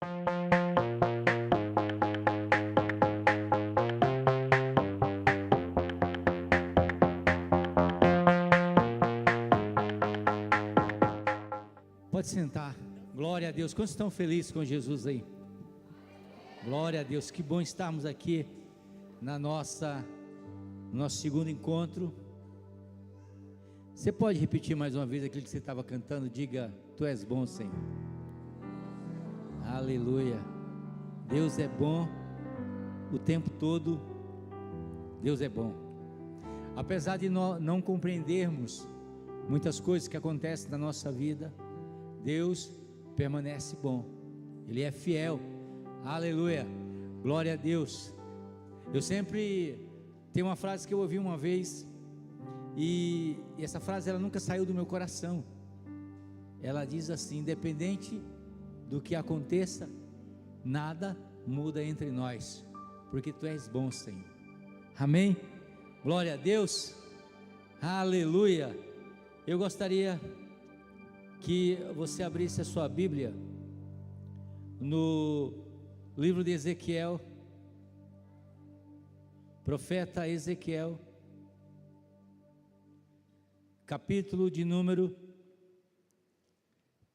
Pode sentar. Glória a Deus. Quantos estão felizes com Jesus aí? Glória a Deus. Que bom estarmos aqui no nosso segundo encontro. Você pode repetir mais uma vez aquilo que você estava cantando? Diga: Tu és bom, Senhor. Aleluia. Deus é bom o tempo todo. Deus é bom. Apesar de nós não compreendermos muitas coisas que acontecem na nossa vida, Deus permanece bom, Ele é fiel. Aleluia, glória a Deus. Eu sempre tenho uma frase que eu ouvi uma vez, e essa frase ela nunca saiu do meu coração. Ela diz assim: independente do que aconteça, nada muda entre nós, porque Tu és bom, Senhor. Amém? Glória a Deus. Aleluia. Eu gostaria que você abrisse a sua Bíblia no livro de Ezequiel, profeta Ezequiel, capítulo de número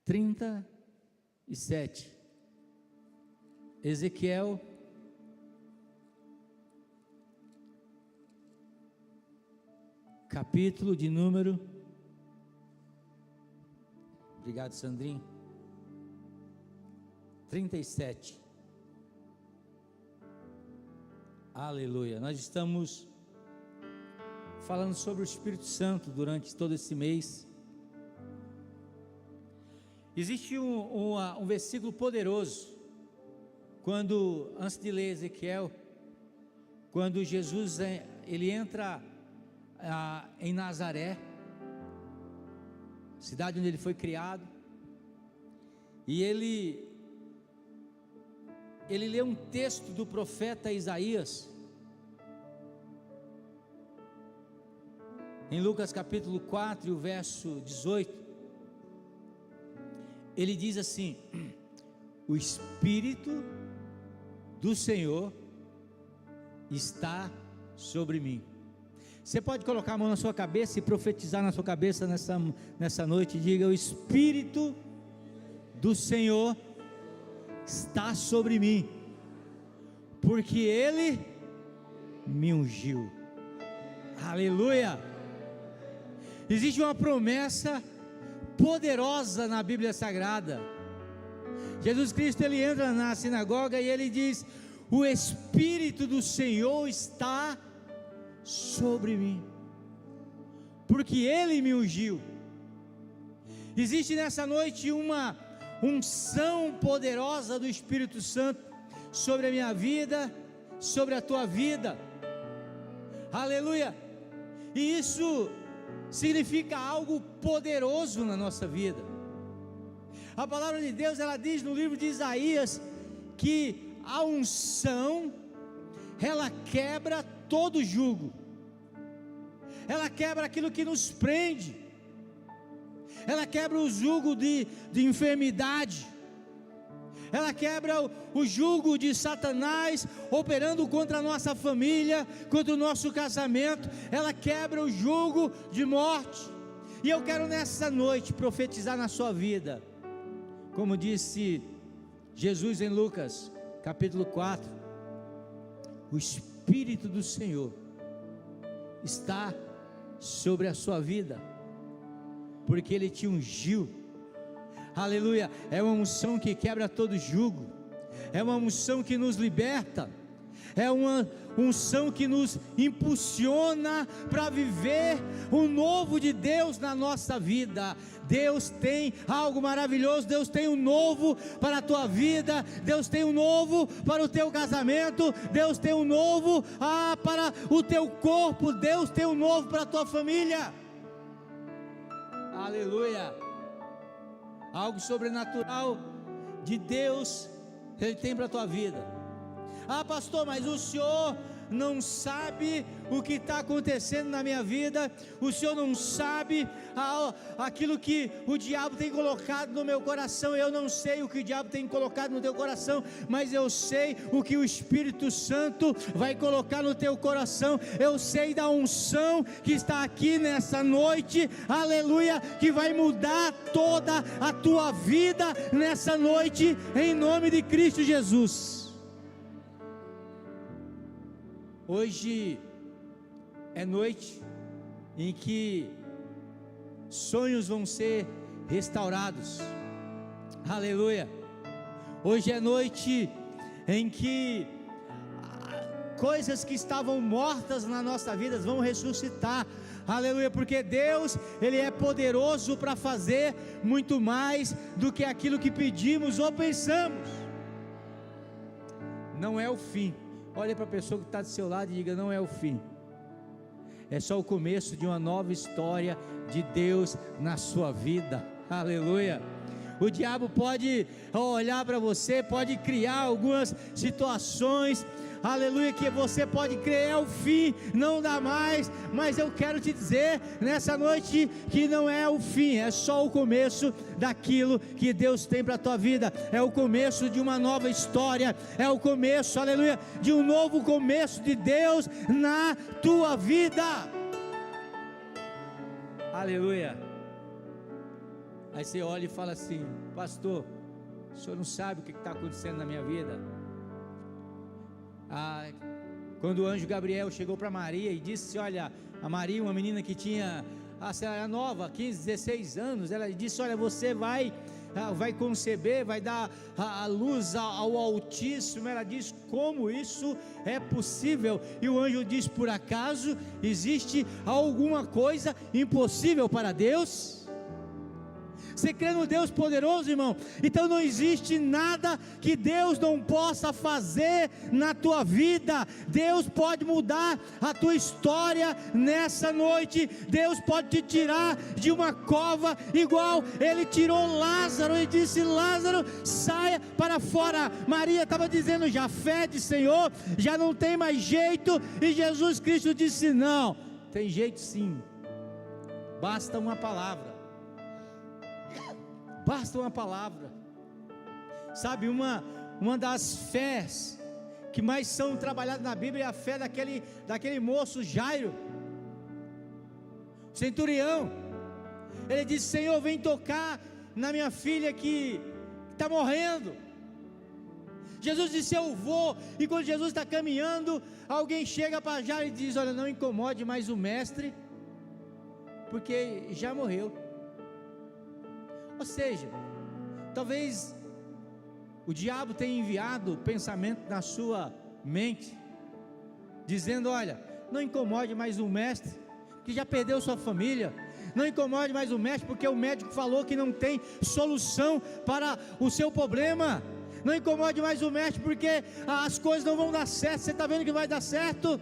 37. Ezequiel, capítulo de número, obrigado, Sandrinho, 37. Aleluia. Nós estamos falando sobre o Espírito Santo durante todo esse mês. Existe um versículo poderoso, antes de ler Ezequiel, quando Jesus ele entra em Nazaré, cidade onde ele foi criado, e ele lê um texto do profeta Isaías, em Lucas capítulo 4 e o verso 18, ele diz assim: o Espírito do Senhor está sobre mim. Você pode colocar a mão na sua cabeça e profetizar na sua cabeça nessa noite. Diga: o Espírito do Senhor está sobre mim, porque Ele me ungiu. Aleluia. Existe uma promessa poderosa na Bíblia Sagrada. Jesus Cristo, ele entra na sinagoga e ele diz: o Espírito do Senhor está sobre mim, porque Ele me ungiu. Existe nessa noite uma unção poderosa do Espírito Santo sobre a minha vida, sobre a tua vida. Aleluia. E isso significa algo poderoso na nossa vida. A palavra de Deus, ela diz no livro de Isaías que a unção, ela quebra todo jugo, ela quebra aquilo que nos prende, ela quebra o jugo de enfermidade, ela quebra o jugo de Satanás operando contra a nossa família, contra o nosso casamento, ela quebra o jugo de morte. E eu quero nessa noite profetizar na sua vida, como disse Jesus em Lucas capítulo 4, o Espírito do Senhor está sobre a sua vida, porque Ele te ungiu. Aleluia. É uma unção que quebra todo jugo, é uma unção que nos liberta, é uma unção que nos impulsiona para viver o novo de Deus na nossa vida. Deus tem algo maravilhoso, Deus tem um novo para a tua vida, Deus tem um novo para o teu casamento, Deus tem um novo para o teu corpo, Deus tem um novo para a tua família. Aleluia. Algo sobrenatural de Deus Ele tem para a tua vida. Pastor, mas o Senhor não sabe o que está acontecendo na minha vida, o Senhor não sabe aquilo que o diabo tem colocado no meu coração. Eu não sei o que o diabo tem colocado no teu coração, mas eu sei o que o Espírito Santo vai colocar no teu coração. Eu sei da unção que está aqui nessa noite, aleluia, que vai mudar toda a tua vida nessa noite, em nome de Cristo Jesus. Hoje é noite em que sonhos vão ser restaurados, aleluia. Hoje é noite em que coisas que estavam mortas na nossa vida vão ressuscitar, aleluia, porque Deus, Ele é poderoso para fazer muito mais do que aquilo que pedimos ou pensamos. Não é o fim. Olha para a pessoa que está do seu lado e diga: não é o fim, é só o começo de uma nova história de Deus na sua vida, aleluia. O diabo pode olhar para você, pode criar algumas situações, aleluia, que você pode crer é o fim, não dá mais, mas eu quero te dizer nessa noite que não é o fim, é só o começo daquilo que Deus tem para a tua vida, é o começo de uma nova história, é o começo, aleluia, de um novo começo de Deus na tua vida, aleluia. Aí você olha e fala assim: pastor, o senhor não sabe o que está acontecendo na minha vida. Quando o anjo Gabriel chegou para Maria e disse: olha, a Maria, uma menina que tinha, era nova, 15, 16 anos, ela disse: olha, você vai conceber, vai dar a luz ao Altíssimo. Ela diz: como isso é possível? E o anjo diz: por acaso existe alguma coisa impossível para Deus? Você crê no Deus poderoso, irmão? Então não existe nada que Deus não possa fazer na tua vida. Deus pode mudar a tua história nessa noite. Deus pode te tirar de uma cova, igual Ele tirou Lázaro e disse: Lázaro, saia para fora. Maria estava dizendo: já fede, Senhor, já não tem mais jeito. E Jesus Cristo disse: não, tem jeito sim, basta uma palavra. Basta uma palavra. Sabe, uma das fés que mais são trabalhadas na Bíblia é a fé daquele moço Jairo, centurião. Ele disse: Senhor, vem tocar na minha filha que está morrendo. Jesus disse: eu vou. E quando Jesus está caminhando, alguém chega para Jairo e diz: olha, não incomode mais o mestre, porque já morreu. Ou seja, talvez o diabo tenha enviado pensamento na sua mente, dizendo: olha, não incomode mais o mestre, que já perdeu sua família. Não incomode mais o mestre, porque o médico falou que não tem solução para o seu problema. Não incomode mais o mestre, porque as coisas não vão dar certo. Você está vendo que vai dar certo?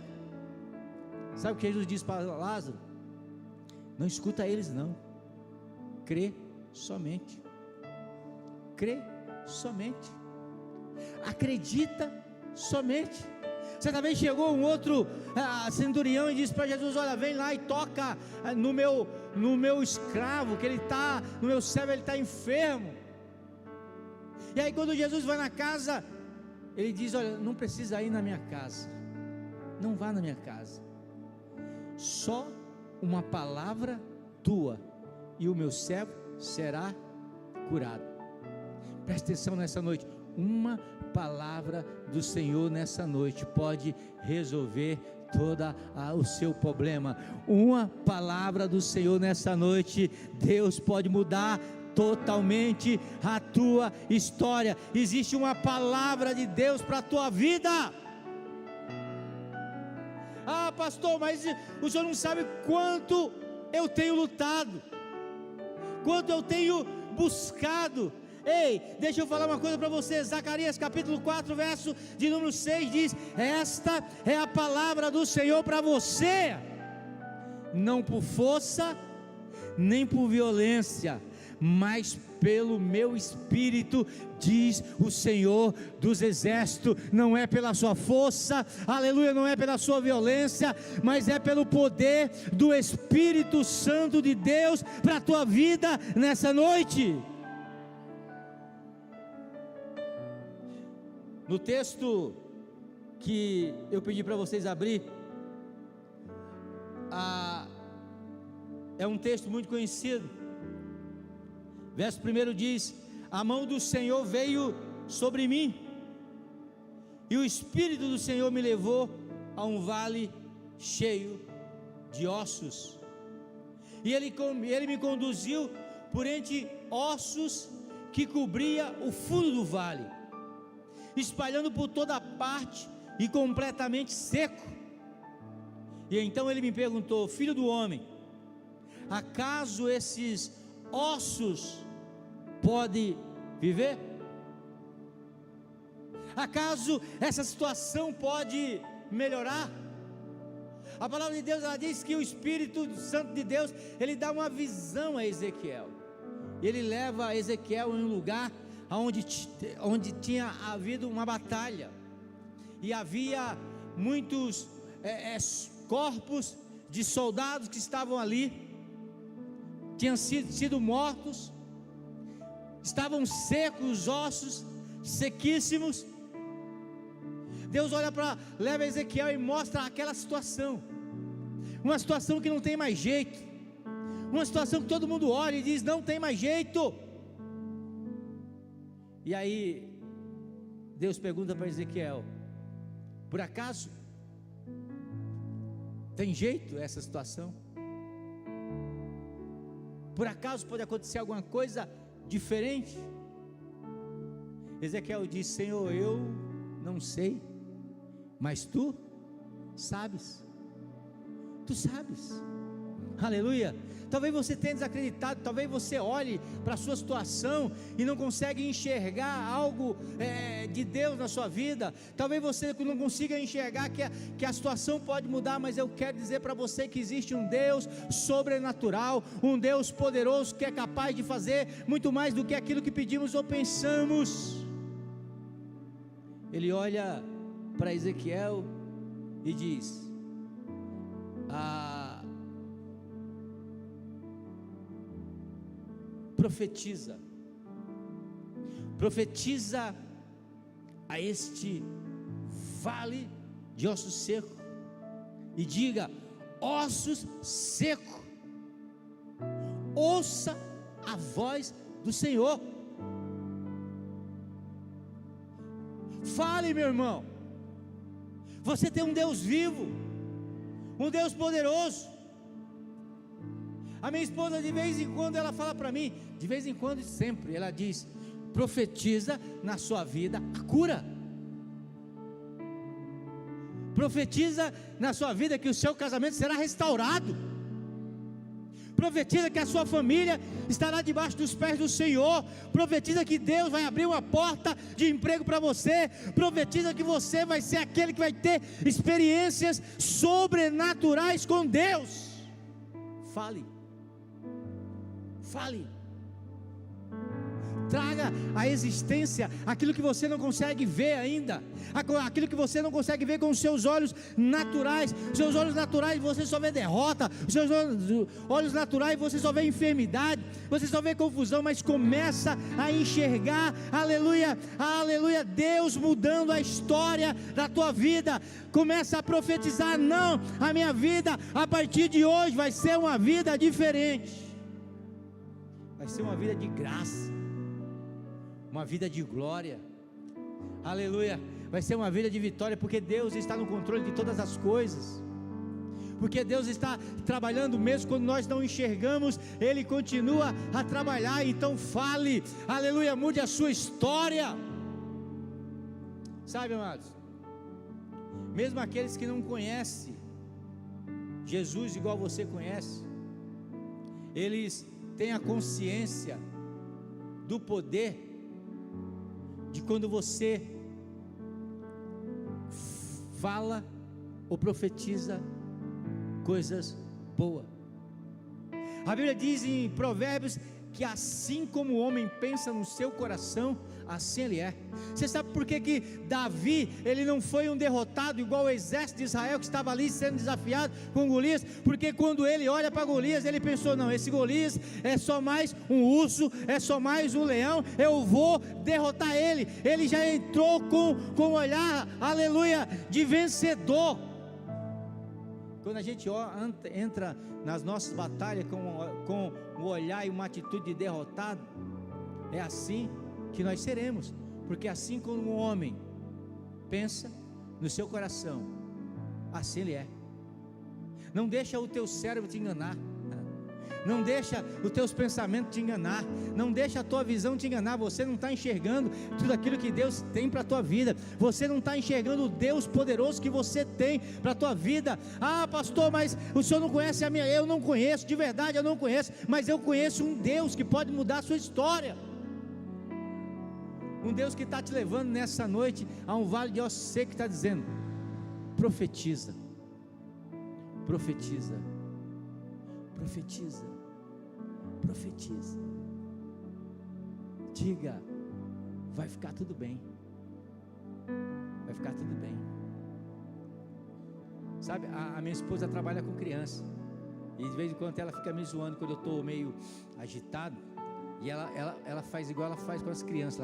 Sabe o que Jesus disse para Lázaro? Não escuta eles não, crê somente, crê somente, acredita somente. Você também chegou um outro centurião e disse para Jesus: olha, vem lá e toca no meu escravo, que ele está, no meu servo, ele está enfermo. E aí quando Jesus vai na casa, ele diz: olha, não precisa ir na minha casa, não vá na minha casa, só uma palavra tua e o meu servo será curado. Presta atenção nessa noite. Uma palavra do Senhor nessa noite pode resolver todo o seu problema. Uma palavra do Senhor nessa noite, Deus pode mudar totalmente a tua história. Existe uma palavra de Deus para a tua vida. Ah, pastor, mas o senhor não sabe quanto eu tenho lutado, quanto eu tenho buscado. Ei, deixa eu falar uma coisa para você. Zacarias capítulo 4, verso de número 6 diz: esta é a palavra do Senhor para você, não por força, nem por violência, mas pelo meu espírito, diz o Senhor dos exércitos. Não é pela sua força, aleluia, não é pela sua violência, mas é pelo poder do Espírito Santo de Deus para a tua vida nessa noite. No texto que eu pedi para vocês abrir, é um texto muito conhecido. Verso 1 diz: a mão do Senhor veio sobre mim, e o Espírito do Senhor me levou a um vale cheio de ossos, e ele me conduziu por entre ossos que cobria o fundo do vale, espalhando por toda parte e completamente seco. E então ele me perguntou: filho do homem, acaso esses ossos podem viver? Acaso essa situação pode melhorar? A palavra de Deus, ela diz que o Espírito Santo de Deus, ele dá uma visão a Ezequiel. Ele leva Ezequiel em um lugar onde tinha havido uma batalha, e havia muitos corpos de soldados que estavam ali, tinham sido mortos, estavam secos, os ossos sequíssimos. Deus leva Ezequiel e mostra aquela situação, uma situação que não tem mais jeito, uma situação que todo mundo olha e diz: não tem mais jeito. E aí Deus pergunta para Ezequiel: por acaso tem jeito essa situação? Por acaso pode acontecer alguma coisa diferente? Ezequiel diz: Senhor, eu não sei, mas tu sabes. Tu sabes. Aleluia. Talvez você tenha desacreditado, talvez você olhe para a sua situação e não consegue enxergar algo de Deus na sua vida. Talvez você não consiga enxergar que a situação pode mudar, mas eu quero dizer para você que existe um Deus sobrenatural, um Deus poderoso, que é capaz de fazer muito mais do que aquilo que pedimos ou pensamos. Ele olha para Ezequiel e diz: profetiza a este vale de ossos secos, e diga: ossos secos, ouça a voz do Senhor. Fale, meu irmão, você tem um Deus vivo, um Deus poderoso. A minha esposa, de vez em quando, ela fala para mim, de vez em quando e sempre, ela diz: profetiza na sua vida a cura. Profetiza na sua vida que o seu casamento será restaurado. Profetiza que a sua família estará debaixo dos pés do Senhor. Profetiza que Deus vai abrir uma porta de emprego para você. Profetiza que você vai ser aquele que vai ter experiências sobrenaturais com Deus. Fale. Traga à existência aquilo que você não consegue ver ainda, aquilo que você não consegue ver com os seus olhos naturais. Seus olhos naturais você só vê derrota, os seus olhos naturais você só vê enfermidade, você só vê confusão, mas começa a enxergar, aleluia, aleluia, Deus mudando a história da tua vida. Começa a profetizar: não, a minha vida a partir de hoje vai ser uma vida diferente, vai ser uma vida de graça, uma vida de glória, aleluia, vai ser uma vida de vitória, porque Deus está no controle de todas as coisas, porque Deus está trabalhando mesmo quando nós não enxergamos, Ele continua a trabalhar. Então fale, aleluia, mude a sua história. Sabe, amados, mesmo aqueles que não conhecem Jesus igual você conhece, eles têm a consciência do poder de quando você fala ou profetiza coisas boas. A Bíblia diz em Provérbios que assim como o homem pensa no seu coração, assim ele é. Você sabe por que Davi, ele não foi um derrotado igual o exército de Israel que estava ali sendo desafiado com Golias? Porque quando ele olha para Golias, ele pensou: não, esse Golias é só mais um urso, é só mais um leão, eu vou derrotar ele. Ele já entrou com um olhar, aleluia, de vencedor. Quando a gente entra nas nossas batalhas com um olhar e uma atitude de derrotado, é assim que nós seremos. Porque assim como um homem pensa no seu coração, assim ele é. Não deixa o teu cérebro te enganar, não deixa os teus pensamentos te enganar, não deixa a tua visão te enganar. Você não está enxergando tudo aquilo que Deus tem para a tua vida, você não está enxergando o Deus poderoso que você tem para a tua vida. Ah, pastor, mas o senhor não conhece a minha. Eu não conheço, de verdade eu não conheço, mas eu conheço um Deus que pode mudar a sua história, um Deus que está te levando nessa noite a um vale de ossos secos, que está dizendo: profetiza, profetiza, profetiza, profetiza, diga: vai ficar tudo bem, vai ficar tudo bem. Sabe, a minha esposa trabalha com criança, e de vez em quando ela fica me zoando quando eu estou meio agitado, e ela faz igual ela faz com as crianças.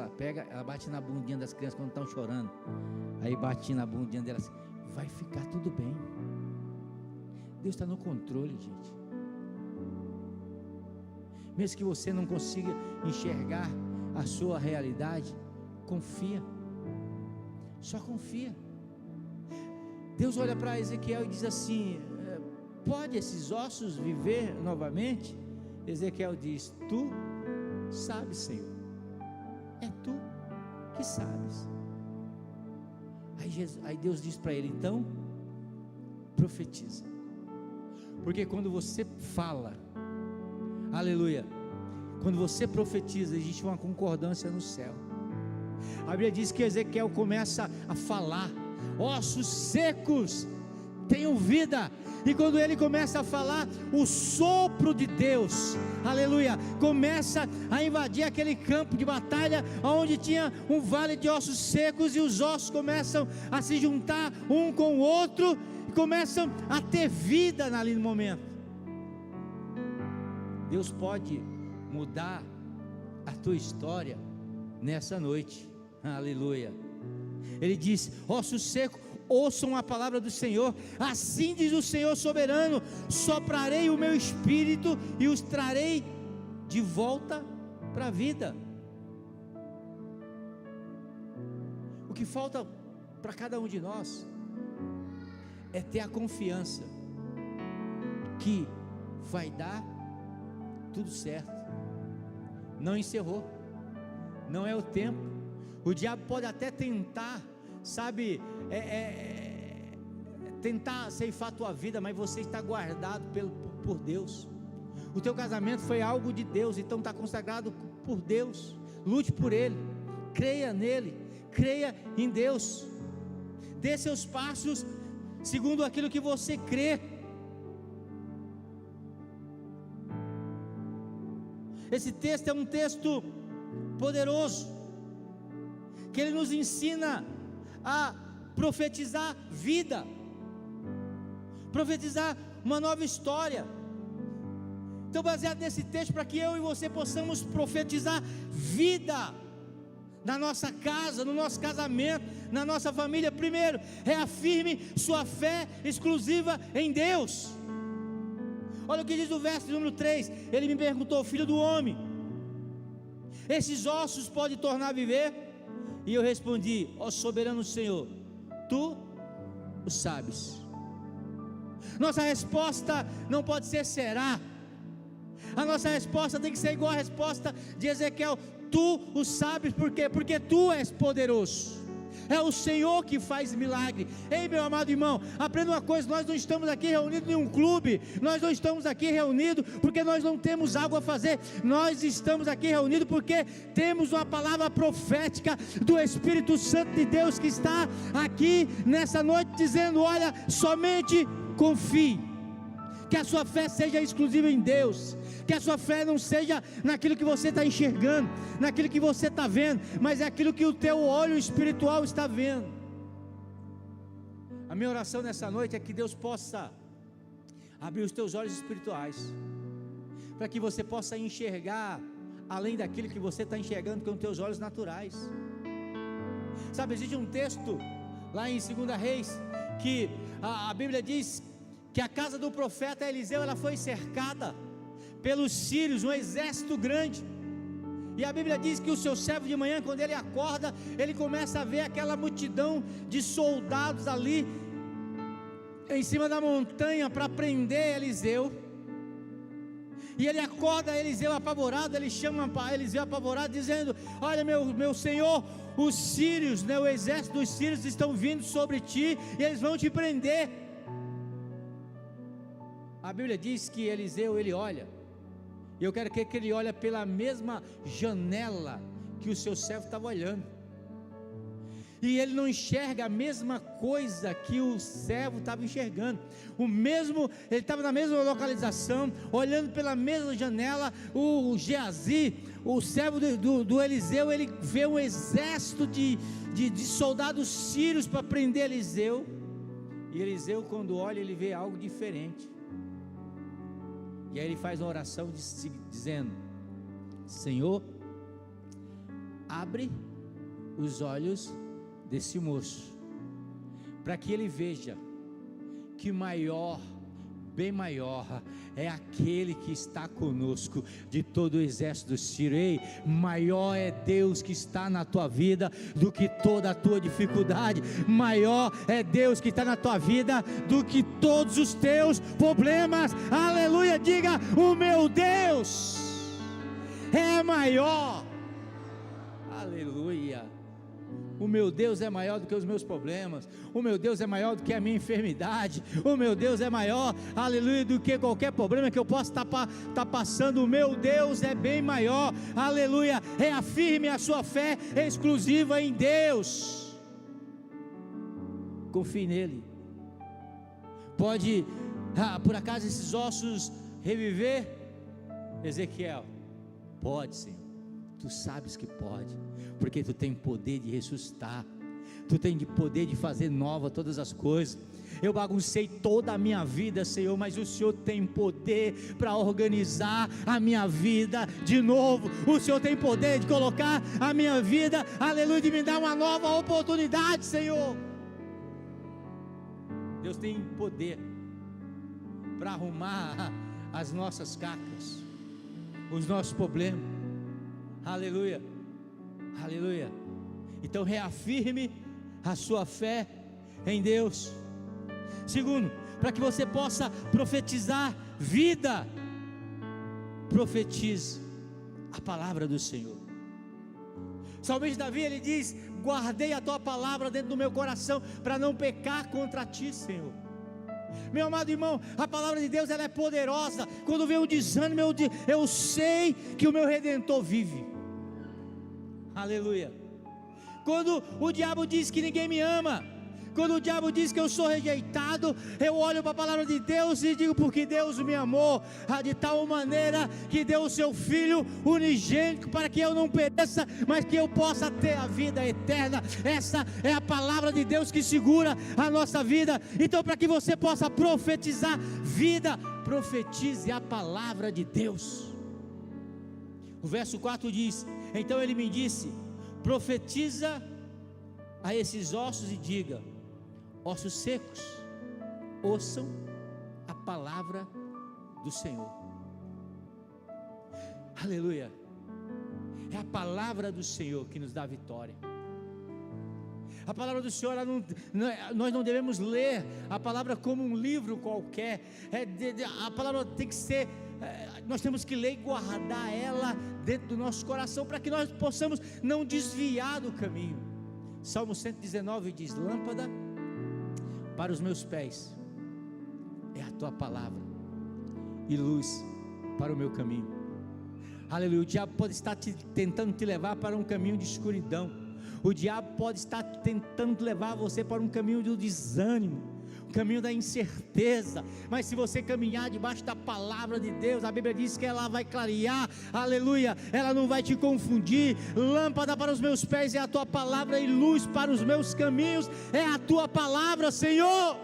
Ela bate na bundinha das crianças quando estão chorando, aí bate na bundinha delas: vai ficar tudo bem. Deus está no controle, gente. Mesmo que você não consiga enxergar a sua realidade, confia, só confia. Deus olha para Ezequiel e diz assim: pode esses ossos viver novamente? Ezequiel diz: tu sabes, Senhor, é tu que sabes. Aí Deus diz para ele: então profetiza, porque quando você fala, aleluia, quando você profetiza, existe uma concordância no céu. A Bíblia diz que Ezequiel começa a falar: ossos secos, tenham vida. E quando ele começa a falar, o sopro de Deus, aleluia, começa a invadir aquele campo de batalha, onde tinha um vale de ossos secos, e os ossos começam a se juntar um com o outro, e começam a ter vida naquele momento. Deus pode mudar a tua história nessa noite, aleluia. Ele diz: ossos secos, ouçam a palavra do Senhor. Assim diz o Senhor soberano: soprarei o meu espírito e os trarei de volta para a vida. O que falta para cada um de nós é ter a confiança que vai dar tudo certo. Não encerrou, não é o tempo. O diabo pode até tentar, sabe, tentar ceifar a tua vida, mas você está guardado por Deus. O teu casamento foi algo de Deus, então está consagrado por Deus. Lute por Ele, creia nele, creia em Deus, dê seus passos segundo aquilo que você crê. Esse texto é um texto poderoso, que ele nos ensina a profetizar vida, profetizar uma nova história. Então, baseado nesse texto, para que eu e você possamos profetizar vida na nossa casa, no nosso casamento, na nossa família. Primeiro, reafirme sua fé exclusiva em Deus. Olha o que diz o verso número 3. Ele me perguntou: filho do homem, esses ossos podem tornar a viver? E eu respondi: ó soberano Senhor, tu o sabes. Nossa resposta não pode ser será. A nossa resposta tem que ser igual a resposta de Ezequiel: tu o sabes. Por quê? Porque tu és poderoso. É o Senhor que faz milagre. Ei, meu amado irmão, aprenda uma coisa: nós não estamos aqui reunidos em um clube, nós não estamos aqui reunidos porque nós não temos algo a fazer. Nós estamos aqui reunidos porque temos uma palavra profética do Espírito Santo de Deus, que está aqui nessa noite dizendo: olha, somente confie. que a sua fé seja exclusiva em Deus, que a sua fé não seja naquilo que você está enxergando, naquilo que você está vendo, mas é aquilo que o teu olho espiritual está vendo. A minha oração nessa noite é que Deus possa abrir os teus olhos espirituais, para que você possa enxergar além daquilo que você está enxergando com os teus olhos naturais. Sabe, existe um texto lá em 2 Reis, que a Bíblia diz que a casa do profeta Eliseu, ela foi cercada pelos sírios, um exército grande, e a Bíblia diz que o seu servo de manhã, quando ele acorda, ele começa a ver aquela multidão de soldados ali, em cima da montanha, para prender Eliseu, e ele acorda Eliseu apavorado, ele chama Eliseu apavorado, dizendo: olha meu senhor, os sírios, o exército dos sírios estão vindo sobre ti, e eles vão te prender. A Bíblia diz que Eliseu, ele olha, e eu quero que ele olhe pela mesma janela que o seu servo estava olhando, e ele não enxerga a mesma coisa que o servo estava enxergando, ele estava na mesma localização, olhando pela mesma janela. O Geazi, o servo do Eliseu, ele vê um exército de soldados sírios para prender Eliseu, e Eliseu, quando olha, ele vê algo diferente, e aí ele faz uma oração dizendo: Senhor, abre os olhos desse moço, para que ele veja que maior, bem maior, é aquele que está conosco de todo o exército do Sírio. Ei, maior é Deus que está na tua vida do que toda a tua dificuldade, maior é Deus que está na tua vida do que todos os teus problemas. Aleluia, diga: o meu Deus é maior. Aleluia. O meu Deus é maior do que os meus problemas, o meu Deus é maior do que a minha enfermidade, o meu Deus é maior, aleluia, do que qualquer problema que eu possa estar passando. O meu Deus é bem maior, aleluia. Reafirme a sua fé exclusiva em Deus, confie nele. Pode, por acaso, esses ossos reviver? Ezequiel, pode, Senhor, tu sabes que pode, porque tu tem poder de ressuscitar, tu tem poder de fazer nova todas as coisas. Eu baguncei toda a minha vida, Senhor, mas o Senhor tem poder para organizar a minha vida de novo. O Senhor tem poder de colocar a minha vida, aleluia, de me dar uma nova oportunidade, Senhor. Deus tem poder para arrumar as nossas cacas, os nossos problemas. Aleluia, aleluia. Então reafirme a sua fé em Deus. Segundo, para que você possa profetizar vida, profetize a palavra do Senhor. O salmista Davi, ele diz: guardei a tua palavra dentro do meu coração, para não pecar contra ti, Senhor. Meu amado irmão, a palavra de Deus, ela é poderosa. Quando vem o desânimo, eu sei que o meu Redentor vive. Aleluia. Quando o diabo diz que ninguém me ama, quando o diabo diz que eu sou rejeitado, eu olho para a palavra de Deus e digo: porque Deus me amou de tal maneira que deu o seu Filho unigênito, para que eu não pereça, mas que eu possa ter a vida eterna. Essa é a palavra de Deus que segura a nossa vida. Então, para que você possa profetizar vida, profetize a palavra de Deus. O verso 4 diz: então ele me disse: profetiza a esses ossos e diga: ossos secos, ouçam a palavra do Senhor. Aleluia. É a palavra do Senhor que nos dá vitória. A palavra do Senhor, nós não devemos ler a palavra como um livro qualquer. A palavra tem que ser, nós temos que ler e guardar ela dentro do nosso coração, para que nós possamos não desviar do caminho. Salmo 119 diz: lâmpada para os meus pés é a tua palavra, e luz para o meu caminho. Aleluia. O diabo pode estar tentando te levar para um caminho de escuridão. O diabo pode estar tentando levar você para um caminho do desânimo, caminho da incerteza, mas se você caminhar debaixo da palavra de Deus, a Bíblia diz que ela vai clarear, aleluia, ela não vai te confundir. Lâmpada para os meus pés é a tua palavra, e luz para os meus caminhos é a tua palavra, Senhor.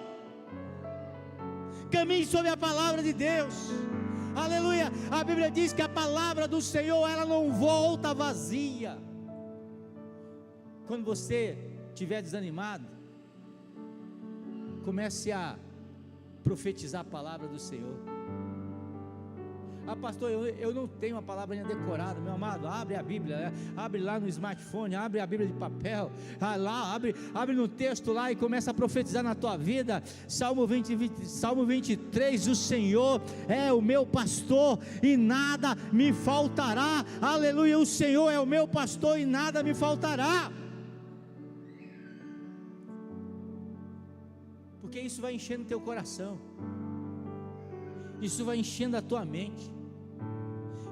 Caminhe sobre a palavra de Deus, aleluia. A Bíblia diz que a palavra do Senhor, ela não volta vazia. Quando você estiver desanimado, comece a profetizar a palavra do Senhor. Pastor, eu não tenho a palavra ainda decorada. Meu amado, abre a Bíblia, né? Abre lá no smartphone, abre a Bíblia de papel, lá, abre no texto lá e começa a profetizar na tua vida. Salmo 23, o Senhor é o meu pastor e nada me faltará, aleluia, o Senhor é o meu pastor e nada me faltará. Porque isso vai enchendo teu coração, isso vai enchendo a tua mente.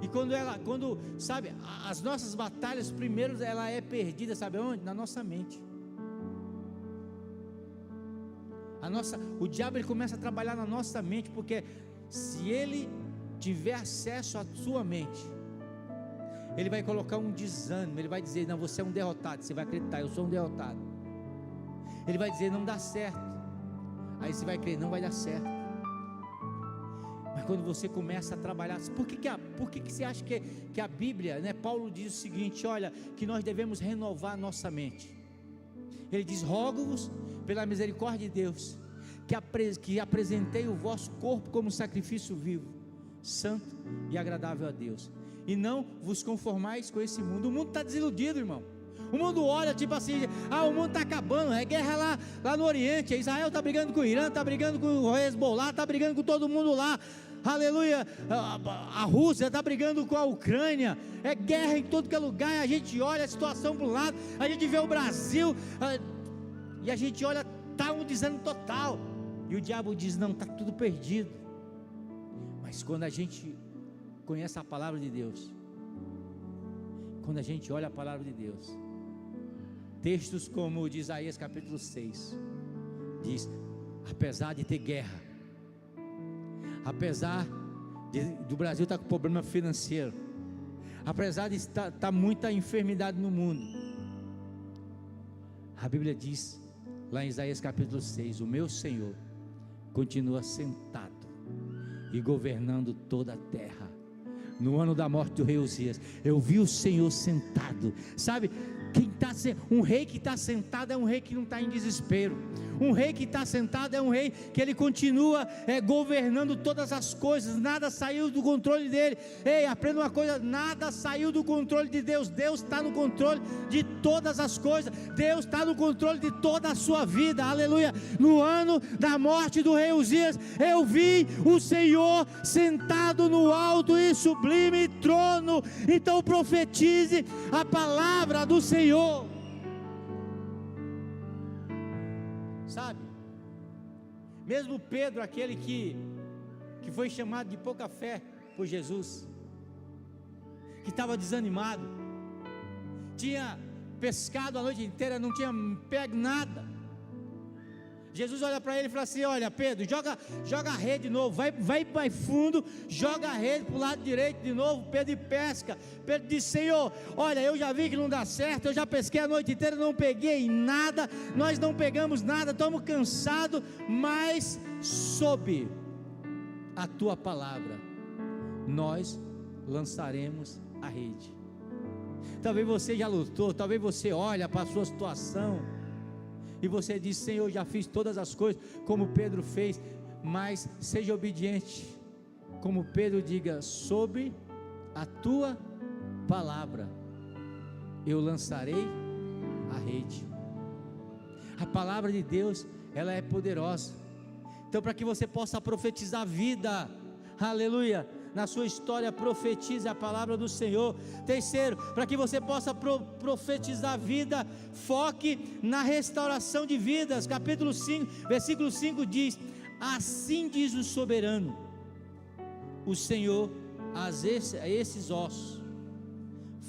E quando sabe, as nossas batalhas, primeiro ela é perdida, sabe onde? Na nossa mente. O diabo, ele começa a trabalhar na nossa mente, porque se ele tiver acesso à sua mente, ele vai colocar um desânimo, ele vai dizer, não, você é um derrotado. Você vai acreditar, eu sou um derrotado. Ele vai dizer, não dá certo. Aí você vai crer, não vai dar certo. Mas quando você começa a trabalhar, por que você acha que a Bíblia, né, Paulo diz o seguinte, olha, que nós devemos renovar a nossa mente. Ele diz, rogo-vos pela misericórdia de Deus, que apresentei o vosso corpo como sacrifício vivo, santo e agradável a Deus, e não vos conformais com esse mundo. O mundo está desiludido, irmão. O mundo olha tipo assim, o mundo está acabando, é guerra lá no Oriente, Israel está brigando com o Irã, está brigando com o Hezbollah, está brigando com todo mundo lá, aleluia, a Rússia está brigando com a Ucrânia, é guerra em todo que é lugar. A gente olha a situação para um lado, a gente vê o Brasil, e a gente olha, está um desânimo total, e o diabo diz, não, está tudo perdido. Mas quando a gente conhece a palavra de Deus, quando a gente olha a palavra de Deus, textos como o de Isaías capítulo 6, diz, apesar de ter guerra, apesar do Brasil estar com problema financeiro, apesar de estar muita enfermidade no mundo, a Bíblia diz, lá em Isaías capítulo 6, o meu Senhor continua sentado e governando toda a terra. No ano da morte do rei Uzias, eu vi o Senhor sentado, sabe, um rei que está sentado é um rei que não está em desespero. Um rei que está sentado é um rei que ele continua governando todas as coisas, nada saiu do controle dele. Ei, aprenda uma coisa, nada saiu do controle de Deus. Deus está no controle de todas as coisas, Deus está no controle de toda a sua vida, aleluia. No ano da morte do rei Uzias, eu vi o Senhor sentado no alto e sublime trono. Então profetize a palavra do Senhor. Sabe, mesmo Pedro, aquele que foi chamado de pouca fé por Jesus, que estava desanimado, tinha pescado a noite inteira, não tinha pego nada. Jesus olha para ele e fala assim, olha Pedro, joga a rede de novo, vai para fundo, joga a rede para o lado direito de novo. Pedro pesca. Pedro diz, Senhor, olha, eu já vi que não dá certo, eu já pesquei a noite inteira, não peguei nada, nós não pegamos nada, estamos cansados, mas sob a tua palavra, nós lançaremos a rede. Talvez você já lutou, talvez você olha para a sua situação, e você diz, Senhor, já fiz todas as coisas, como Pedro fez, mas seja obediente, como Pedro diga, sob a tua palavra, eu lançarei a rede. A palavra de Deus, ela é poderosa. Então, para que você possa profetizar a vida, aleluia, na sua história, profetize a palavra do Senhor. Terceiro, para que você possa profetizar a vida, foque na restauração de vidas. Capítulo 5, versículo 5 diz, assim diz o soberano, o Senhor, a esses ossos,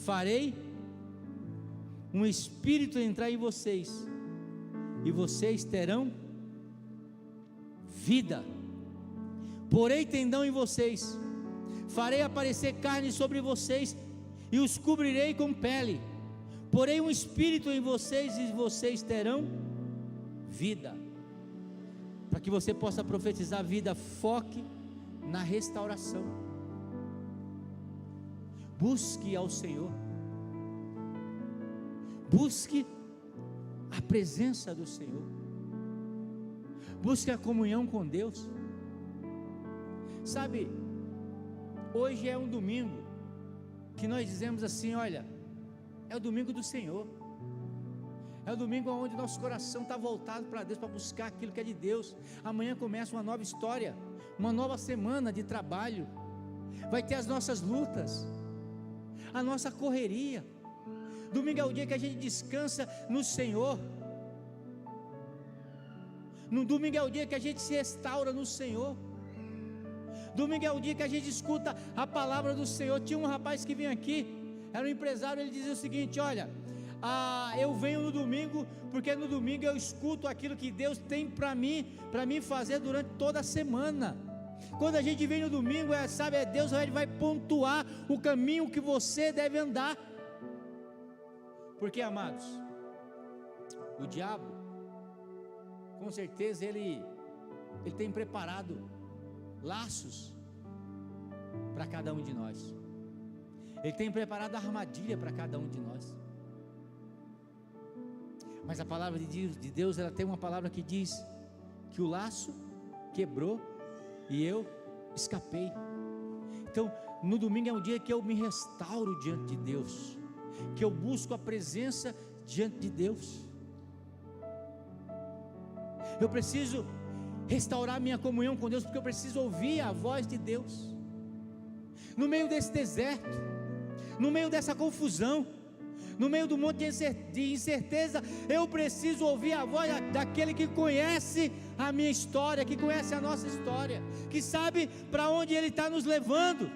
farei um espírito entrar em vocês, e vocês terão vida. Porei tendão em vocês, farei aparecer carne sobre vocês, e os cobrirei com pele. Porei um espírito em vocês, e vocês terão vida. Para que você possa profetizar vida, foque na restauração. Busque ao Senhor, busque a presença do Senhor, busque a comunhão com Deus. Sabe, hoje é um domingo que nós dizemos assim: olha, é o domingo do Senhor, é o domingo onde nosso coração está voltado para Deus, para buscar aquilo que é de Deus. Amanhã começa uma nova história, uma nova semana de trabalho, vai ter as nossas lutas, a nossa correria. Domingo é o dia que a gente descansa no Senhor. No domingo é o dia que a gente se restaura no Senhor. Domingo é o dia que a gente escuta a palavra do Senhor. Tinha um rapaz que vinha aqui, era um empresário, ele dizia o seguinte: olha, eu venho no domingo, porque no domingo eu escuto aquilo que Deus tem para mim fazer durante toda a semana. Quando a gente vem no domingo, Deus ele vai pontuar o caminho que você deve andar. Porque, amados, o diabo, com certeza ele tem preparado laços para cada um de nós. Ele tem preparado armadilha para cada um de nós. Mas a palavra de Deus, ela tem uma palavra que diz que o laço quebrou e eu escapei. Então, no domingo é um dia que eu me restauro diante de Deus, que eu busco a presença diante de Deus. Eu preciso restaurar minha comunhão com Deus, porque eu preciso ouvir a voz de Deus. No meio desse deserto, no meio dessa confusão, no meio do monte de incerteza, eu preciso ouvir a voz daquele que conhece a minha história, que conhece a nossa história, que sabe para onde Ele está nos levando,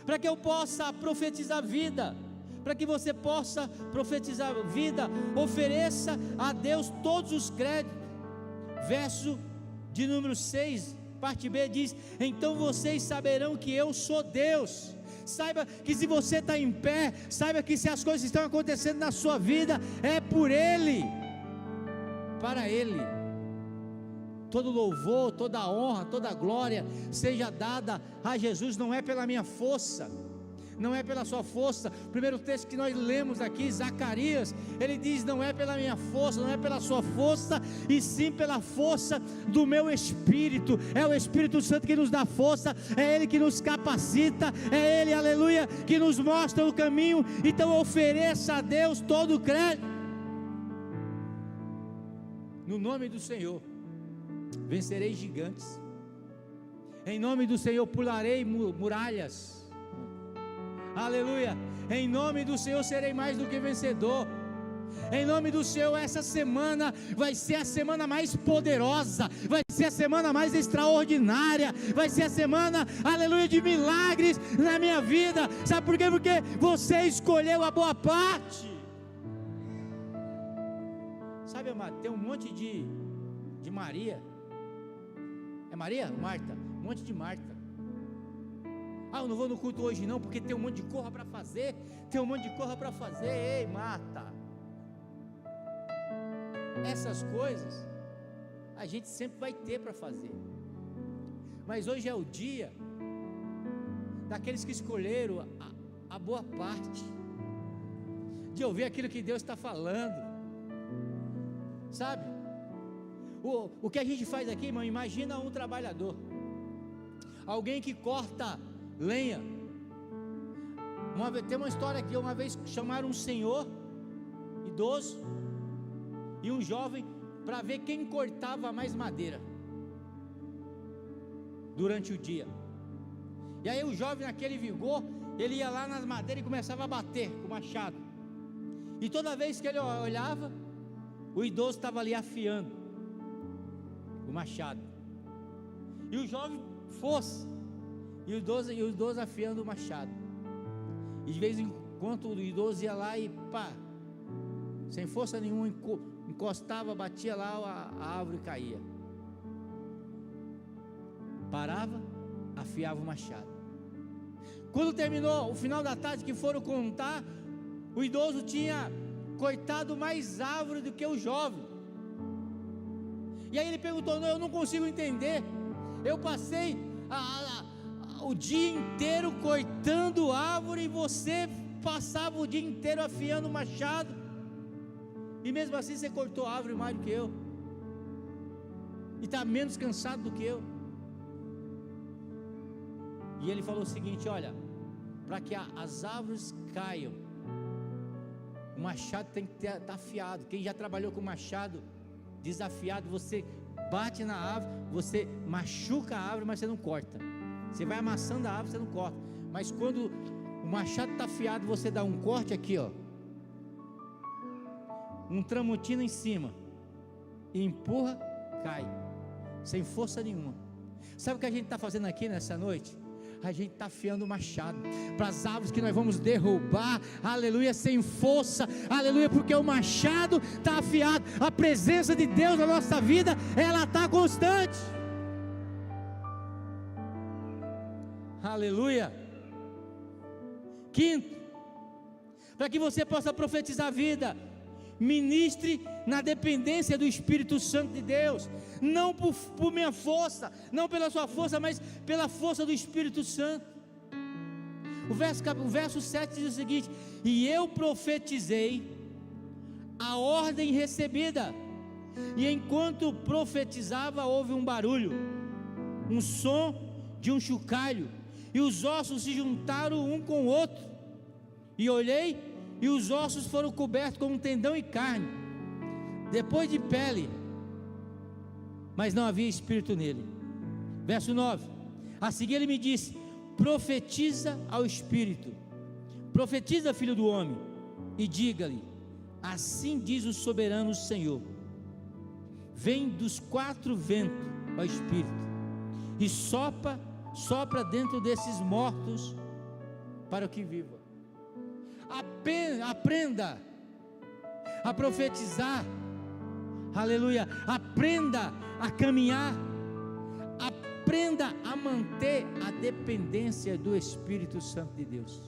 para que eu possa profetizar vida, para que você possa profetizar vida. Ofereça a Deus todos os créditos. Verso de número 6, parte B, diz: então vocês saberão que eu sou Deus. Saiba que se você está em pé, saiba que se as coisas estão acontecendo na sua vida, é por Ele, para Ele. Todo louvor, toda honra, toda glória seja dada a Jesus. Não é pela minha força, não é pela sua força. O primeiro texto que nós lemos aqui, Zacarias, ele diz: não é pela minha força, não é pela sua força, e sim pela força do meu Espírito. É o Espírito Santo que nos dá força, é Ele que nos capacita, é Ele, aleluia, que nos mostra o caminho. Então ofereça a Deus todo o crédito. No nome do Senhor vencerei gigantes, em nome do Senhor pularei muralhas, aleluia. Em nome do Senhor serei mais do que vencedor. Em nome do Senhor, essa semana vai ser a semana mais poderosa, vai ser a semana mais extraordinária, vai ser a semana, aleluia, de milagres na minha vida. Sabe por quê? Porque você escolheu a boa parte. Sabe, amado, tem um monte de Maria. É Maria? Marta, um monte de Marta. Eu não vou no culto hoje não, porque tem um monte de corra para fazer. Ei, Marta, essas coisas a gente sempre vai ter para fazer, mas hoje é o dia daqueles que escolheram a boa parte, de ouvir aquilo que Deus está falando. Sabe, o que a gente faz aqui, irmão, imagina um trabalhador, alguém que corta lenha. Tem uma história aqui, uma vez chamaram um senhor idoso e um jovem para ver quem cortava mais madeira durante o dia. E aí o jovem, naquele vigor, ele ia lá nas madeiras e começava a bater com o machado, e toda vez que ele olhava, o idoso estava ali afiando o machado, e o jovem e o idoso afiando o machado. E de vez em quando o idoso ia lá e sem força nenhuma, encostava, batia lá, a árvore caía. Parava, afiava o machado. Quando terminou o final da tarde, que foram contar, o idoso tinha cortado mais árvore do que o jovem. E aí ele perguntou: não, eu não consigo entender, eu passei o dia inteiro cortando árvore, e você passava o dia inteiro afiando o machado, e mesmo assim você cortou a árvore mais do que eu, e está menos cansado do que eu. E ele falou o seguinte: olha, para que as árvores caiam, o machado tem que estar afiado. Quem já trabalhou com machado desafiado, você bate na árvore, você machuca a árvore, mas você não corta. Você vai amassando a árvore, você não corta. Mas quando o machado está afiado, você dá um corte aqui, ó, um tramontina em cima, e empurra, cai, sem força nenhuma. Sabe o que a gente está fazendo aqui nessa noite? A gente está afiando o machado para as árvores que nós vamos derrubar, aleluia, sem força, aleluia, porque o machado está afiado. A presença de Deus na nossa vida, ela está constante, aleluia. Quinto, para que você possa profetizar a vida, ministre na dependência do Espírito Santo de Deus, não por minha força, não pela sua força, mas pela força do Espírito Santo. O verso 7 diz o seguinte: e eu profetizei a ordem recebida, e enquanto profetizava houve um barulho, um som de um chocalho, e os ossos se juntaram um com o outro, e olhei, e os ossos foram cobertos com um tendão e carne, depois de pele, mas não havia espírito nele. Verso 9: a seguir ele me disse: profetiza ao espírito, profetiza, filho do homem, e diga-lhe: assim diz o soberano Senhor, vem dos 4 ventos, ó espírito, e sopra dentro desses mortos, para que viva. Aprenda a profetizar, aleluia, aprenda a caminhar, aprenda a manter a dependência do Espírito Santo de Deus.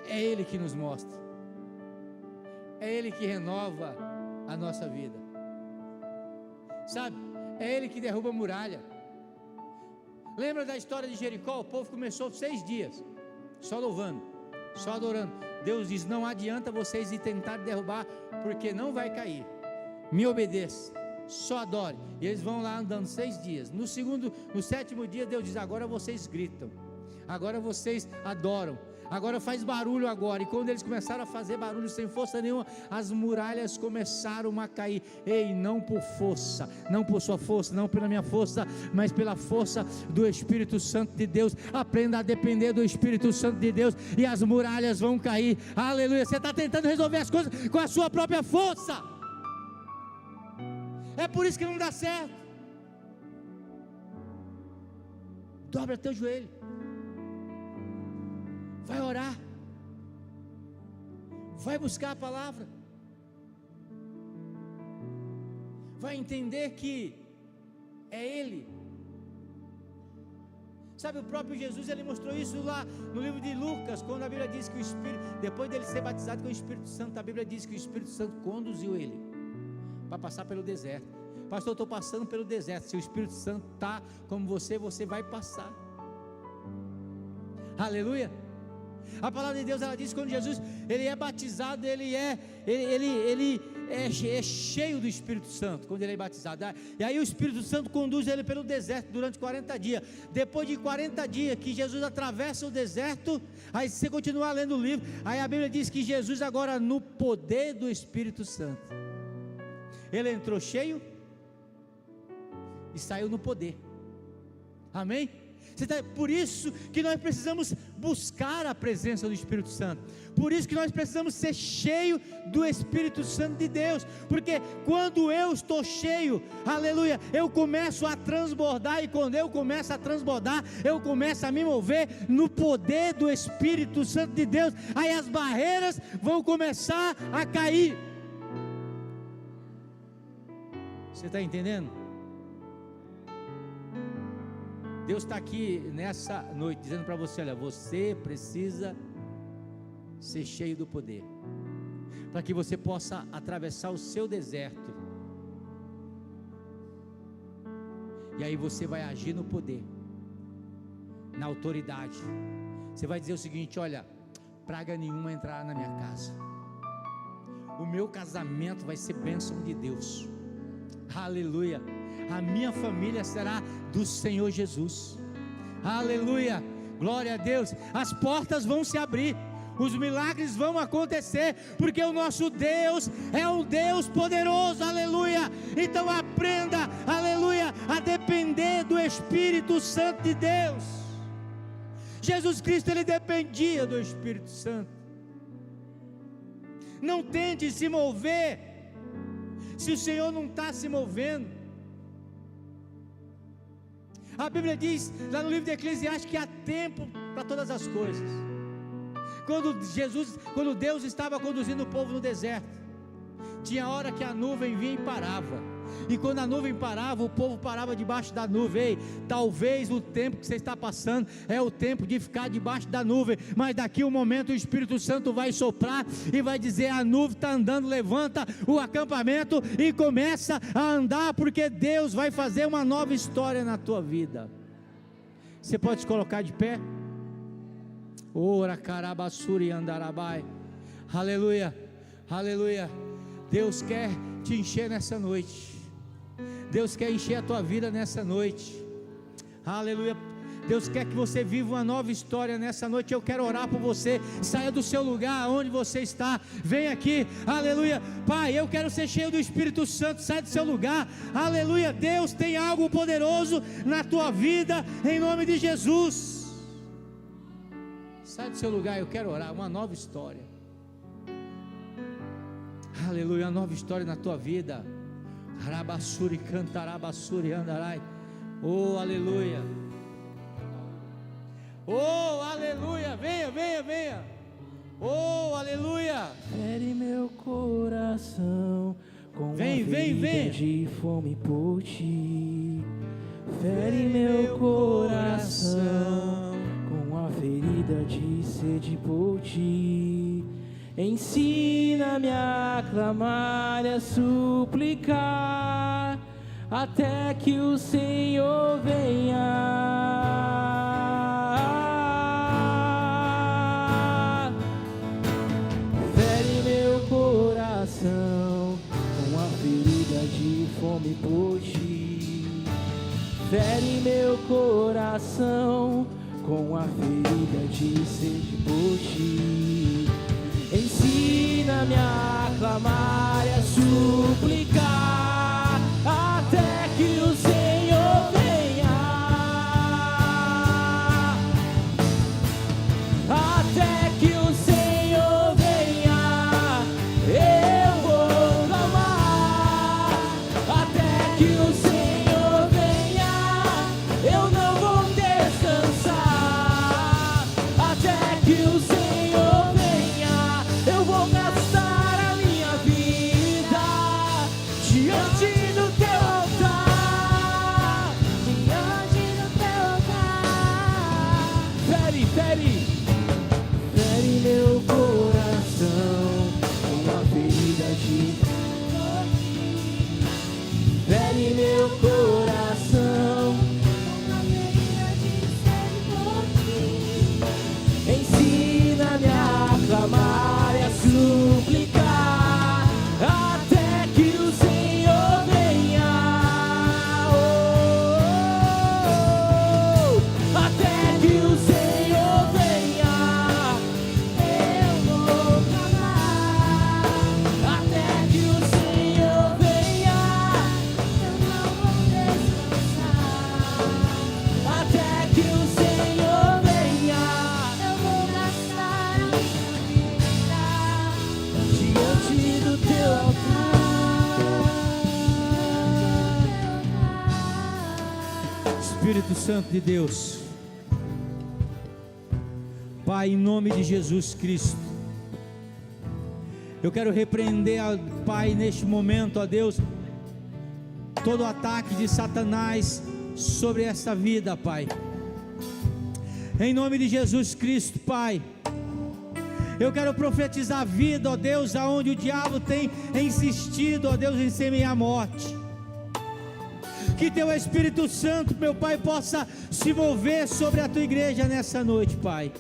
É Ele que nos mostra, é Ele que renova a nossa vida, sabe, é Ele que derruba a muralha. Lembra da história de Jericó? O povo começou 6 dias só louvando, só adorando. Deus diz: não adianta vocês ir tentar derrubar, porque não vai cair. Me obedeça, só adore. E eles vão lá andando 6 dias. No 7º dia Deus diz: agora vocês gritam, agora vocês adoram, agora faz barulho agora. E quando eles começaram a fazer barulho sem força nenhuma, as muralhas começaram a cair. Ei, não por força, não por sua força, não pela minha força, mas pela força do Espírito Santo de Deus. Aprenda a depender do Espírito Santo de Deus, e as muralhas vão cair, aleluia. Você está tentando resolver as coisas com a sua própria força, é por isso que não dá certo. Dobra teu joelho, vai orar, vai buscar a palavra, vai entender que é Ele. Sabe, o próprio Jesus, ele mostrou isso lá no livro de Lucas, quando a Bíblia diz que o Espírito, depois dele ser batizado com o Espírito Santo, a Bíblia diz que o Espírito Santo conduziu ele para passar pelo deserto. Pastor, eu estou passando pelo deserto. Se o Espírito Santo está como você vai passar. Aleluia. A palavra de Deus, ela diz que quando Jesus ele é batizado, ele é cheio do Espírito Santo quando ele é batizado. E aí o Espírito Santo conduz ele pelo deserto durante 40 dias. Depois de 40 dias que Jesus atravessa o deserto, aí você continua lendo o livro, aí a Bíblia diz que Jesus agora, no poder do Espírito Santo, ele entrou cheio e saiu no poder. Amém? Por isso que nós precisamos buscar a presença do Espírito Santo. Por isso que nós precisamos ser cheios do Espírito Santo de Deus, porque quando eu estou cheio, aleluia, eu começo a transbordar, e quando eu começo a transbordar, eu começo a me mover no poder do Espírito Santo de Deus. Aí as barreiras vão começar a cair. Você está entendendo? Deus está aqui nessa noite dizendo para você: olha, você precisa ser cheio do poder, para que você possa atravessar o seu deserto, e aí você vai agir no poder, na autoridade. Você vai dizer o seguinte: olha, praga nenhuma entrará na minha casa, o meu casamento vai ser bênção de Deus, aleluia, a minha família será do Senhor Jesus, aleluia, glória a Deus. As portas vão se abrir, os milagres vão acontecer, porque o nosso Deus é um Deus poderoso, aleluia. Então aprenda, aleluia, a depender do Espírito Santo de Deus. Jesus Cristo, ele dependia do Espírito Santo. Não tente se mover se o Senhor não está se movendo. A Bíblia diz lá no livro de Eclesiastes que há tempo para todas as coisas. Quando Deus estava conduzindo o povo no deserto, tinha hora que a nuvem vinha e parava, e quando a nuvem parava, o povo parava debaixo da nuvem. Ei, talvez o tempo que você está passando é o tempo de ficar debaixo da nuvem, mas daqui um momento o Espírito Santo vai soprar e vai dizer: a nuvem está andando, levanta o acampamento e começa a andar, porque Deus vai fazer uma nova história na tua vida. Você pode se colocar de pé? Ora carabassuri andarabai, aleluia, aleluia. Deus quer te encher nessa noite, Deus quer encher a tua vida nessa noite, aleluia. Deus quer que você viva uma nova história nessa noite. Eu quero orar por você. Saia do seu lugar, onde você está, vem aqui, aleluia. Pai, eu quero ser cheio do Espírito Santo. Sai do seu lugar, aleluia. Deus tem algo poderoso na tua vida, em nome de Jesus. Sai do seu lugar, eu quero orar, uma nova história, aleluia, uma nova história na tua vida. Arabassuri cantarabassuri andarai, oh aleluia, oh aleluia, venha, venha, venha, oh aleluia. Fere meu coração com vem, vem, vem de fome por ti. Fere meu coração com a ferida de sede por ti. Ensina-me a clamar e a suplicar, até que o Senhor venha. Fere meu coração com a ferida de fome por ti. Fere meu coração com a ferida de sede por ti. Ensina-me a clamar e a suplicar, até que o Senhor venha. Até que o Senhor venha, eu vou clamar. Até que o Senhor venha, eu não vou descansar. Até que o Senhor venha, eu vou gastar a minha vida te amando. Espírito Santo de Deus. Pai, em nome de Jesus Cristo, eu quero repreender, Pai, neste momento, ó Deus, todo o ataque de Satanás sobre esta vida, Pai. Em nome de Jesus Cristo, Pai, eu quero profetizar a vida, ó Deus, aonde o diabo tem insistido, ó Deus, em semear a morte. Que teu Espírito Santo, meu Pai, possa se mover sobre a tua igreja nessa noite, Pai.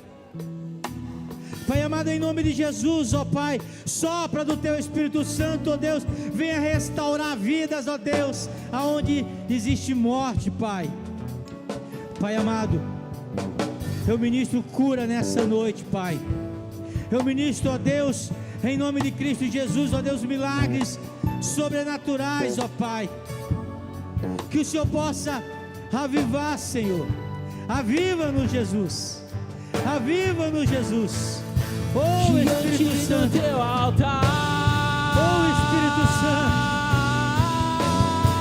Pai amado, em nome de Jesus, ó Pai, sopra do teu Espírito Santo, ó Deus, venha restaurar vidas, ó Deus, aonde existe morte, Pai. Pai amado, eu ministro cura nessa noite, Pai. Eu ministro, ó Deus, em nome de Cristo Jesus, ó Deus, milagres sobrenaturais, ó Pai. Que o Senhor possa avivar, Senhor. Aviva-nos, Jesus. Aviva-nos, Jesus. Oh, Espírito Santo, teu altar. oh, Espírito Santo,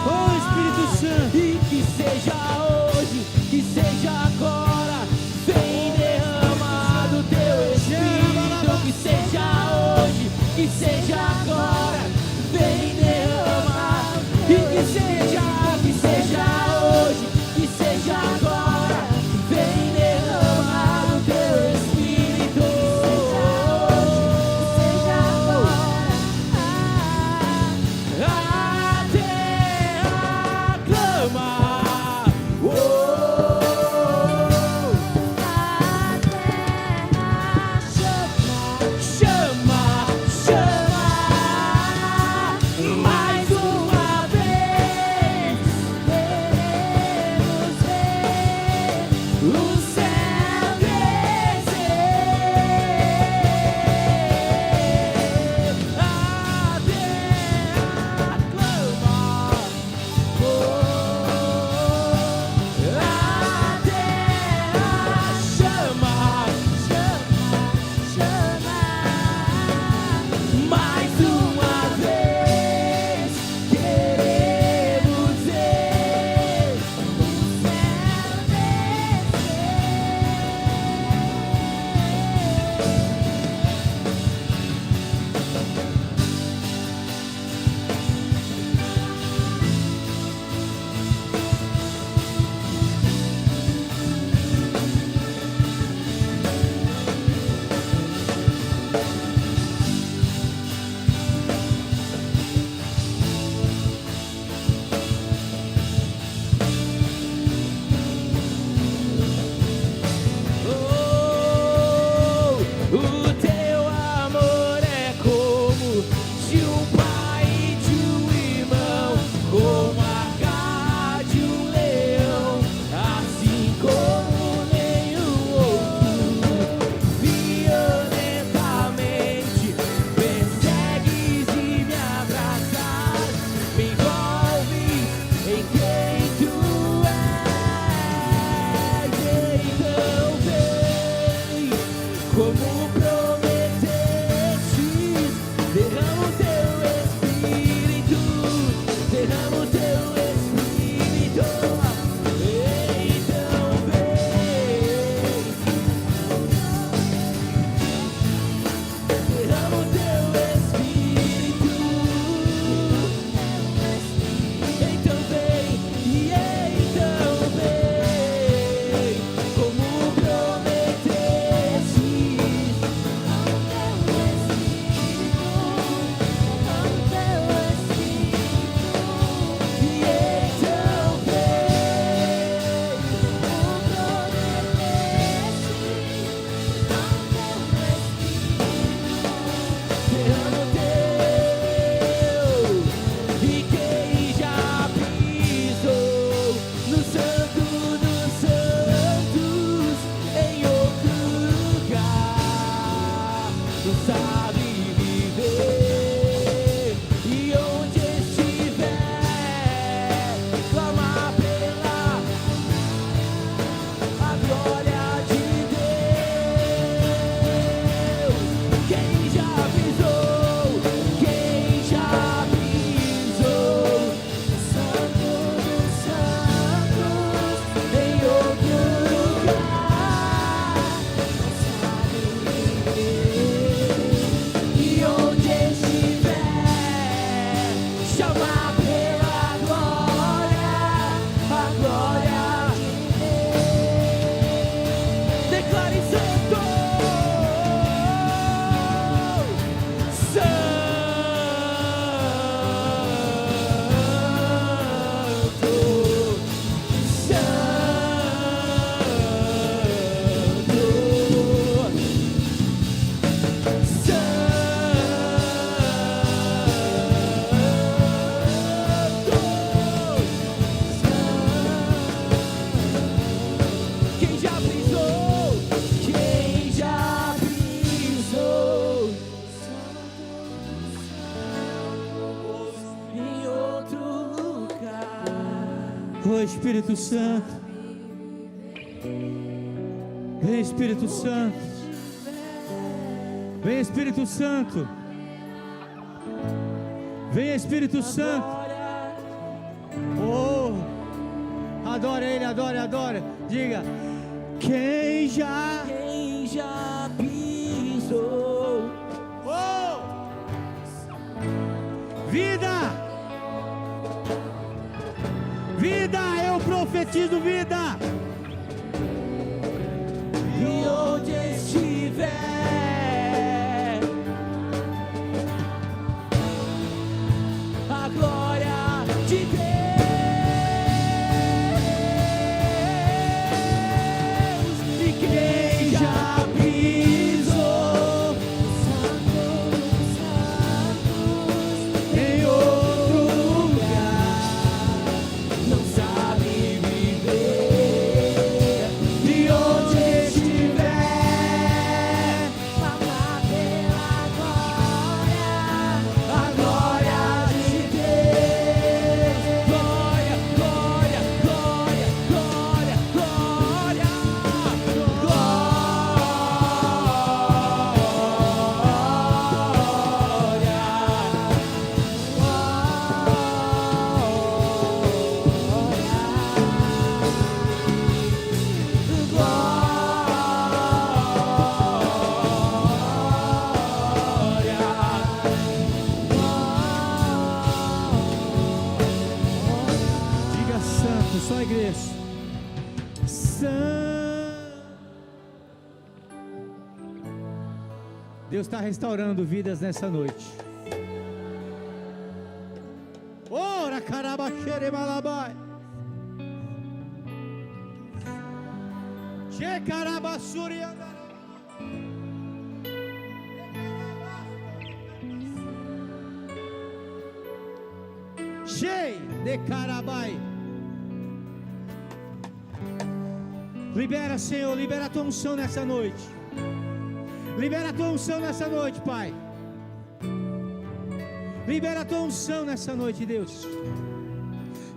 oh, Espírito Santo, E que seja hoje, que seja agora, vem derrama do teu Espírito. Que seja hoje, que seja agora, vem derrama. E que seja hoje, que seja agora, vem derrama do teu Espírito. A terra clama, a terra chama, mais uma vez. Queremos ver o céu descer. A terra clama, a terra chama, mais uma vez. Queremos ver o céu O teu amor é como de um pai e de um irmão, como a garra de um leão, assim como nenhum outro. Violentamente persegues e me abraças, me envolves em quem tu és. Então vem, como prometeste, derrama o teu Espírito, derrama o teu Espírito. Então vem, derrama o teu Espírito. Então vem, e então vem, como prometeste. E quem já pisou no Santo dos Santos, em outro lugar, não sabe viver. E onde estiver, clama pela a glória de Deus. Quem já pisou Oh Espírito Santo, vem Espírito Santo, vem Espírito Santo, vem Espírito Santo. Oh, adora Ele, adora, diga: quem já pisou. Oh, vida, eu profetizo vida. E onde estiver, a glória de Deus. E quem já pisou em outro lugar não sabe viver. E onde estiver, clamar pela glória, a glória de Deus. Glória, glória, glória, glória, glória, Diga santo, só a igreja. Santo. Deus está restaurando vidas nessa noite. Ora, carabaxere malabai. Che carabassuri. Cheio de carabai. Libera, Senhor, libera a tua unção nessa noite. Libera a tua unção nessa noite, Pai. Libera a tua unção nessa noite, Deus.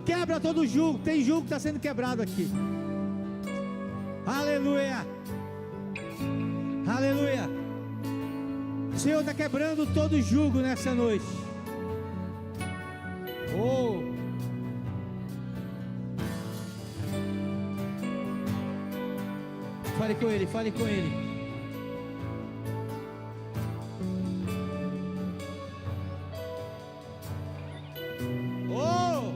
Quebra todo jugo. Tem jugo que está sendo quebrado aqui. Aleluia. Aleluia. O Senhor está quebrando todo jugo nessa noite. Oh. Fale com Ele, fale com Ele. Oh!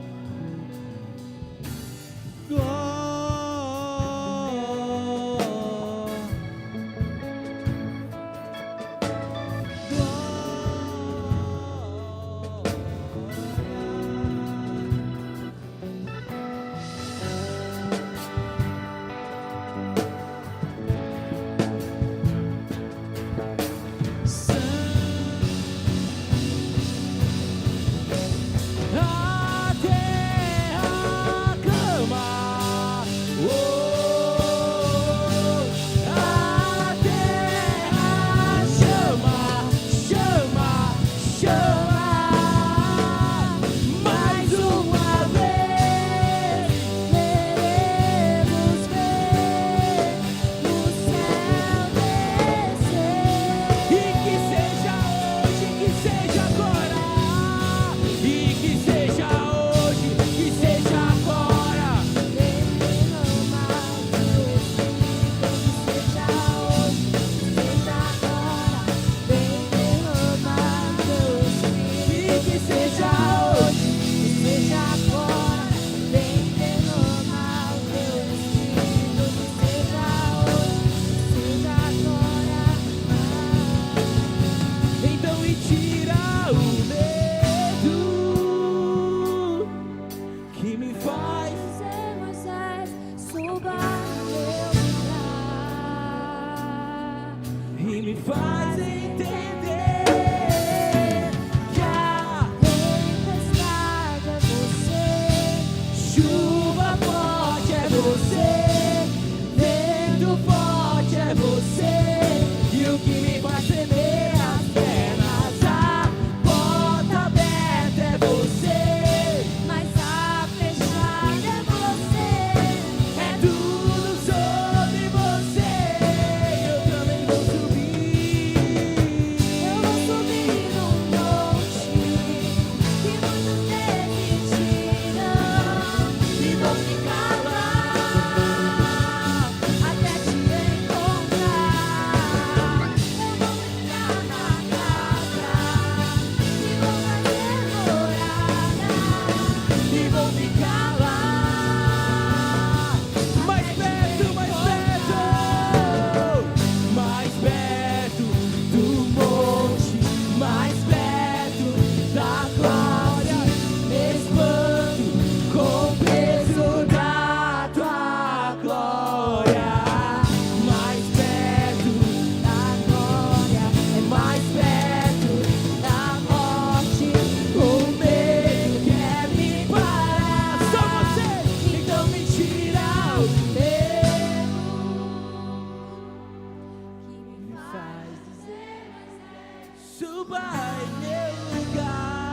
em meu lugar.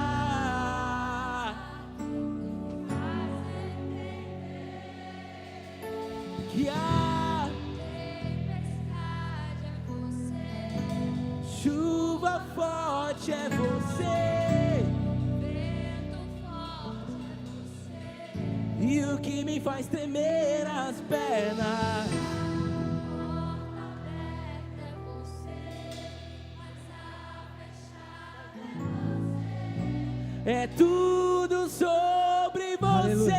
Que a chuva forte é você, e o que me faz tremer as pernas é tudo sobre você.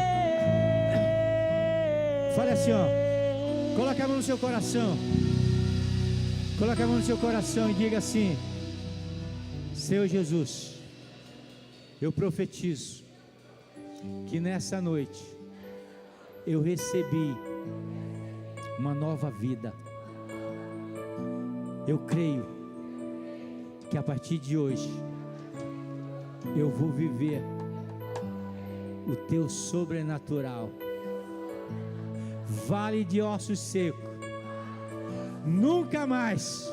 Fale assim, ó. Coloque a mão no seu coração. Coloque a mão no seu coração e diga assim: Senhor Jesus, eu profetizo que nessa noite eu recebi uma nova vida. Eu creio que a partir de hoje eu vou viver o teu sobrenatural. Vale de ossos secos, nunca mais,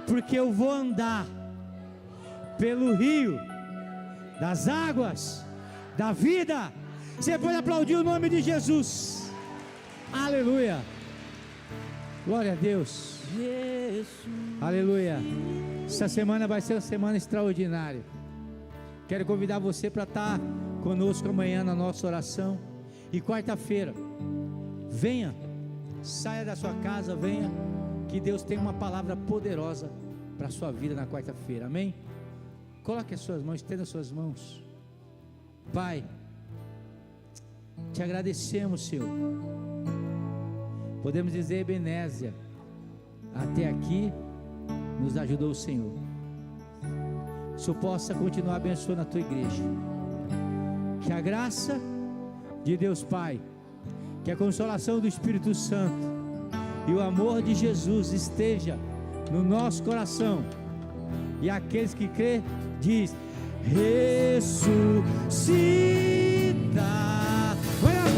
porque eu vou andar pelo rio das águas da vida. Você pode aplaudir o nome de Jesus. Aleluia. Glória a Deus. Jesus. Aleluia. Essa semana vai ser uma semana extraordinária. Quero convidar você para estar conosco amanhã na nossa oração. E quarta-feira, venha, saia da sua casa, venha, que Deus tem uma palavra poderosa para a sua vida na quarta-feira, amém? Coloque as suas mãos, estenda as suas mãos. Pai, te agradecemos, Senhor. Podemos dizer, Ebenezer, até aqui nos ajudou o Senhor. Que o Senhor possa continuar abençoando a tua igreja. Que a graça de Deus Pai, que a consolação do Espírito Santo e o amor de Jesus esteja no nosso coração. E aqueles que crê, diz: ressuscita. Vai lá.